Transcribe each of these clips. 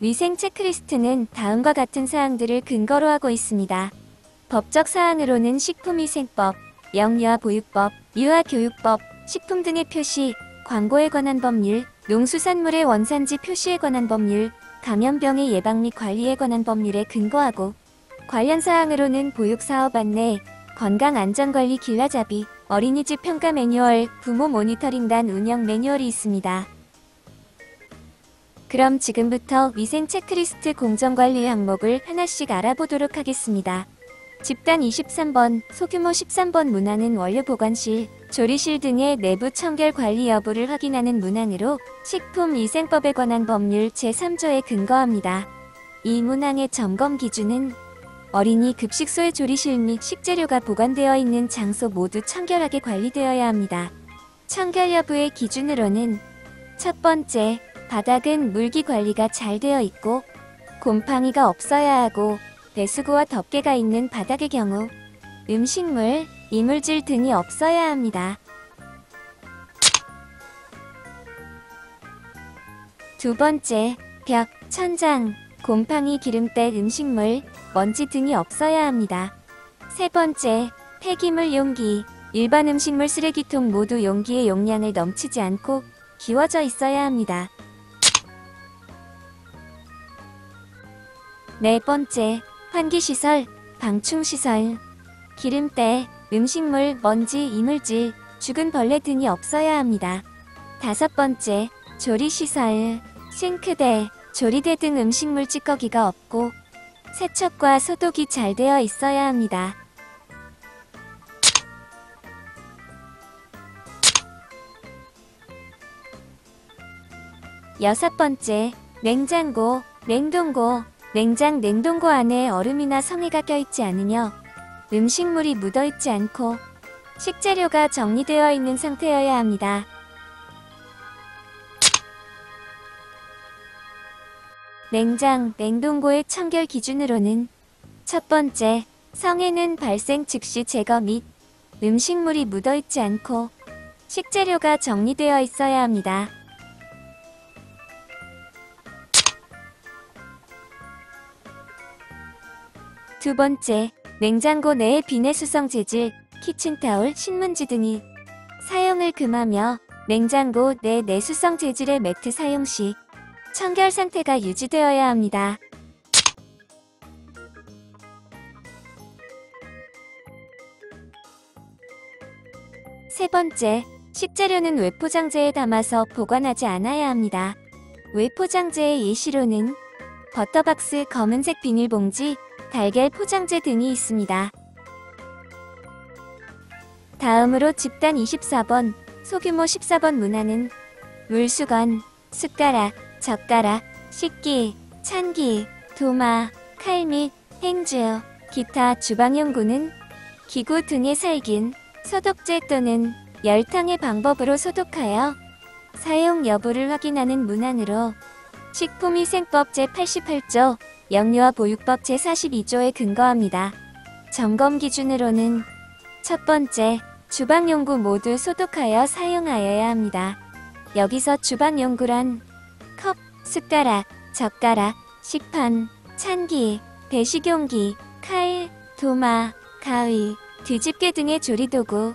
위생 체크리스트는 다음과 같은 사항들을 근거로 하고 있습니다. 법적 사항으로는 식품위생법, 영유아보육법, 유아교육법, 식품 등의 표시, 광고에 관한 법률, 농수산물의 원산지 표시에 관한 법률, 감염병의 예방 및 관리에 관한 법률에 근거하고 관련 사항으로는 보육사업 안내, 건강안전관리 길라잡이, 어린이집 평가 매뉴얼, 부모 모니터링단 운영 매뉴얼이 있습니다. 그럼 지금부터 위생 체크리스트 공정관리 항목을 하나씩 알아보도록 하겠습니다. 집단 23번, 소규모 13번 문항은 원료 보관실, 조리실 등의 내부 청결 관리 여부를 확인하는 문항으로 식품위생법에 관한 법률 제3조에 근거합니다. 이 문항의 점검 기준은 어린이 급식소의 조리실 및 식재료가 보관되어 있는 장소 모두 청결하게 관리되어야 합니다. 청결 여부의 기준으로는 첫 번째, 바닥은 물기 관리가 잘 되어 있고 곰팡이가 없어야 하고 배수구와 덮개가 있는 바닥의 경우 음식물, 이물질 등이 없어야 합니다. 두 번째, 벽, 천장, 곰팡이, 기름때, 음식물, 먼지 등이 없어야 합니다. 세 번째, 폐기물 용기, 일반 음식물 쓰레기통 모두 용기의 용량을 넘치지 않고 기워져 있어야 합니다. 네 번째, 환기시설, 방충시설, 기름때, 음식물, 먼지, 이물질, 죽은 벌레 등이 없어야 합니다. 다섯 번째, 조리시설, 싱크대, 조리대 등 음식물 찌꺼기가 없고 세척과 소독이 잘 되어 있어야 합니다. 여섯 번째, 냉장고, 냉동고, 냉동고 안에 얼음이나 성에가 껴있지 않으며 음식물이 묻어있지 않고 식재료가 정리되어 있는 상태여야 합니다. 냉동고의 청결 기준으로는 첫 번째, 성에는 발생 즉시 제거 및 음식물이 묻어있지 않고 식재료가 정리되어 있어야 합니다. 두 번째, 냉장고 내에 비내수성 재질, 키친타올, 신문지 등이 사용을 금하며 냉장고 내 내수성 재질의 매트 사용 시 청결 상태가 유지되어야 합니다. 세 번째, 식재료는 외포장재에 담아서 보관하지 않아야 합니다. 외포장재의 예시로는 버터박스, 검은색 비닐봉지, 달걀 포장재 등이 있습니다. 다음으로 집단 24번, 소규모 14번 문항은 물수건, 숟가락, 젓가락, 식기, 찬기, 도마, 칼 및 행주, 기타 주방용구는 기구 등의 살균, 소독제 또는 열탕의 방법으로 소독하여 사용 여부를 확인하는 문항으로 식품위생법 제88조, 영유아보육법 제42조에 근거합니다. 점검 기준으로는 첫 번째, 주방용구 모두 소독하여 사용하여야 합니다. 여기서 주방용구란 컵, 숟가락, 젓가락, 식판, 찬기, 배식용기, 칼, 도마, 가위, 뒤집개 등의 조리도구,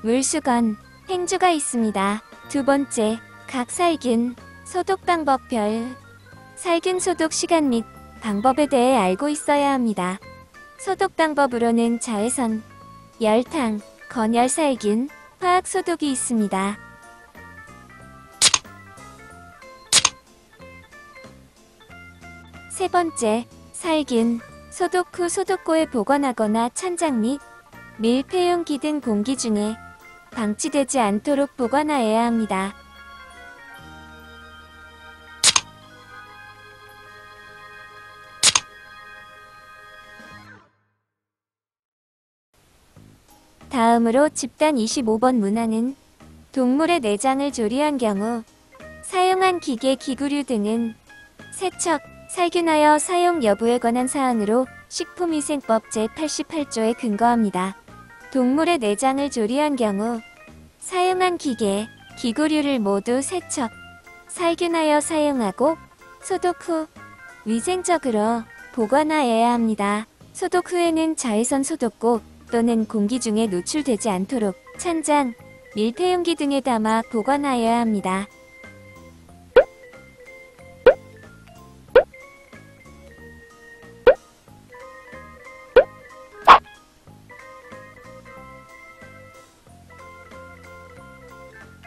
물수건, 행주가 있습니다. 두 번째, 각 살균, 소독 방법별, 살균 소독 시간 및 방법에 대해 알고 있어야 합니다. 소독 방법으로는 자외선, 열탕, 건열 살균, 화학 소독이 있습니다. 세 번째, 살균, 소독 후 소독고에 보관하거나 찬장 및 밀폐용기 등 공기 중에 방치되지 않도록 보관하여야 합니다. 다음으로 집단 25번 문항은 동물의 내장을 조리한 경우 사용한 기계, 기구류 등은 세척, 살균하여 사용 여부에 관한 사항으로 식품위생법 제88조에 근거합니다. 동물의 내장을 조리한 경우 사용한 기계, 기구류를 모두 세척, 살균하여 사용하고 소독 후 위생적으로 보관하여야 합니다. 소독 후에는 자외선 소독고 또는 공기 중에 노출되지 않도록 찬장, 밀폐용기 등에 담아 보관하여야 합니다.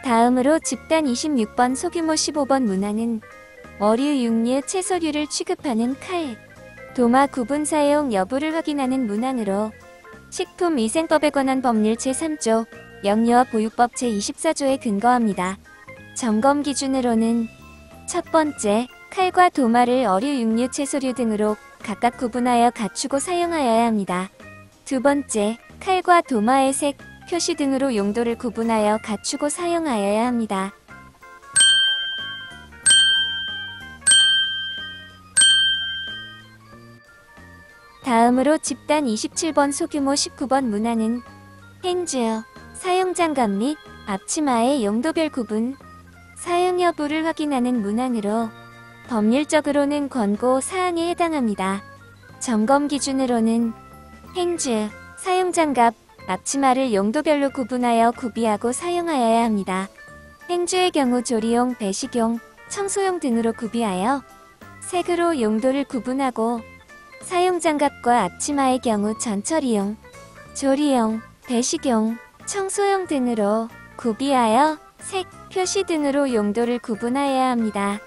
다음으로 집단 26번 소규모 15번 문항은 어류, 육류, 채소류를 취급하는 칼, 도마 구분 사용 여부를 확인하는 문항으로 식품위생법에 관한 법률 제3조, 영유아 보육법 제24조에 근거합니다. 점검 기준으로는 첫 번째, 칼과 도마를 어류, 육류, 채소류 등으로 각각 구분하여 갖추고 사용하여야 합니다. 두 번째, 칼과 도마의 색, 표시 등으로 용도를 구분하여 갖추고 사용하여야 합니다. 다음으로 집단 27번 소규모 19번 문항은 핸즈, 사용장갑 및 앞치마의 용도별 구분, 사용 여부를 확인하는 문항으로 법률적으로는 권고 사항에 해당합니다. 점검 기준으로는 핸즈, 사용장갑, 앞치마를 용도별로 구분하여 구비하고 사용하여야 합니다. 핸즈의 경우 조리용, 배식용, 청소용 등으로 구비하여 색으로 용도를 구분하고 사용장갑과 앞치마의 경우 전처리용, 조리용, 배식용, 청소용 등으로 구비하여 색, 표시 등으로 용도를 구분하여야 합니다.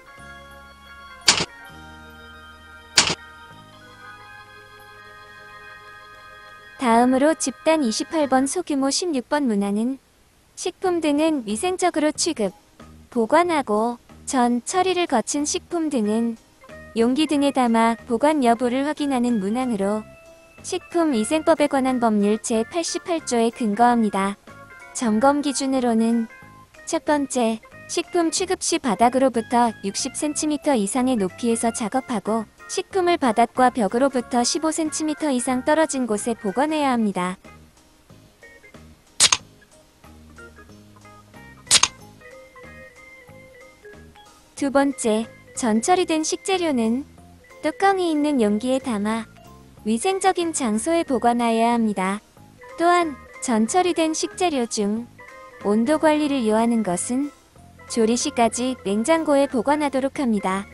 다음으로 집단 28번 소규모 16번 문항은 식품 등은 위생적으로 취급, 보관하고 전 처리를 거친 식품 등은 용기 등에 담아 보관 여부를 확인하는 문항으로 식품위생법에 관한 법률 제88조에 근거합니다. 점검 기준으로는 첫 번째, 식품 취급 시 바닥으로부터 60cm 이상의 높이에서 작업하고 식품을 바닥과 벽으로부터 15cm 이상 떨어진 곳에 보관해야 합니다. 두 번째, 전처리된 식재료는 뚜껑이 있는 용기에 담아 위생적인 장소에 보관하여야 합니다. 또한 전처리된 식재료 중 온도 관리를 요하는 것은 조리 시까지 냉장고에 보관하도록 합니다.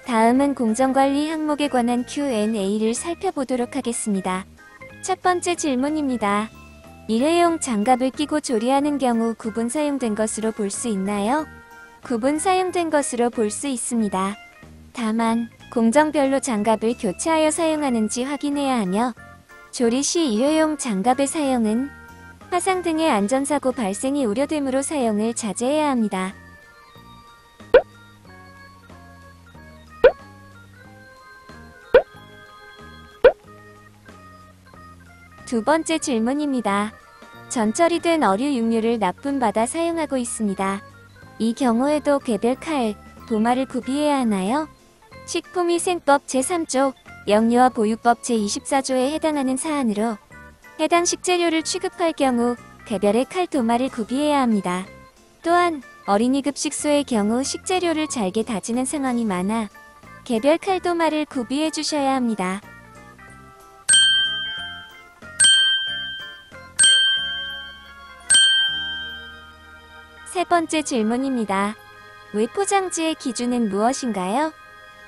다음은 공정관리 항목에 관한 Q&A를 살펴보도록 하겠습니다. 첫 번째 질문입니다. 일회용 장갑을 끼고 조리하는 경우 구분 사용된 것으로 볼 수 있나요? 구분 사용된 것으로 볼 수 있습니다. 다만 공정별로 장갑을 교체하여 사용하는지 확인해야 하며 조리 시 일회용 장갑의 사용은 화상 등의 안전사고 발생이 우려되므로 사용을 자제해야 합니다. 두 번째 질문입니다. 전처리된 어류 육류를 납품받아 사용하고 있습니다. 이 경우에도 개별 칼, 도마를 구비해야 하나요? 식품위생법 제3조, 영유아 보육법 제24조에 해당하는 사안으로 해당 식재료를 취급할 경우 개별의 칼, 도마를 구비해야 합니다. 또한 어린이 급식소의 경우 식재료를 잘게 다지는 상황이 많아 개별 칼, 도마를 구비해 주셔야 합니다. 세 번째 질문입니다. 외포장지의 기준은 무엇인가요?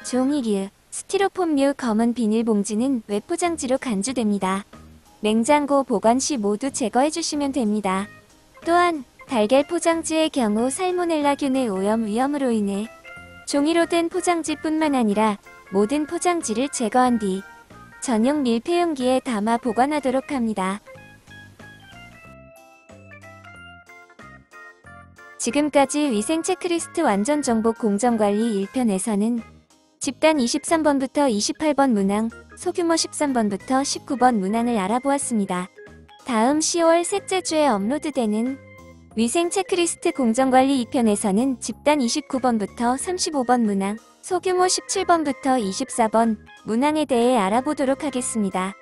종이류, 스티로폼류, 검은 비닐봉지는 외포장지로 간주됩니다. 냉장고 보관 시 모두 제거해 주시면 됩니다. 또한 달걀 포장지의 경우 살모넬라균의 오염 위험으로 인해 종이로 된 포장지뿐만 아니라 모든 포장지를 제거한 뒤 전용 밀폐용기에 담아 보관하도록 합니다. 지금까지 위생 체크리스트 완전 정복 공정관리 1편에서는 집단 23번부터 28번 문항, 소규모 13번부터 19번 문항을 알아보았습니다. 다음 10월 셋째 주에 업로드되는 위생 체크리스트 공정관리 2편에서는 집단 29번부터 35번 문항, 소규모 17번부터 24번 문항에 대해 알아보도록 하겠습니다.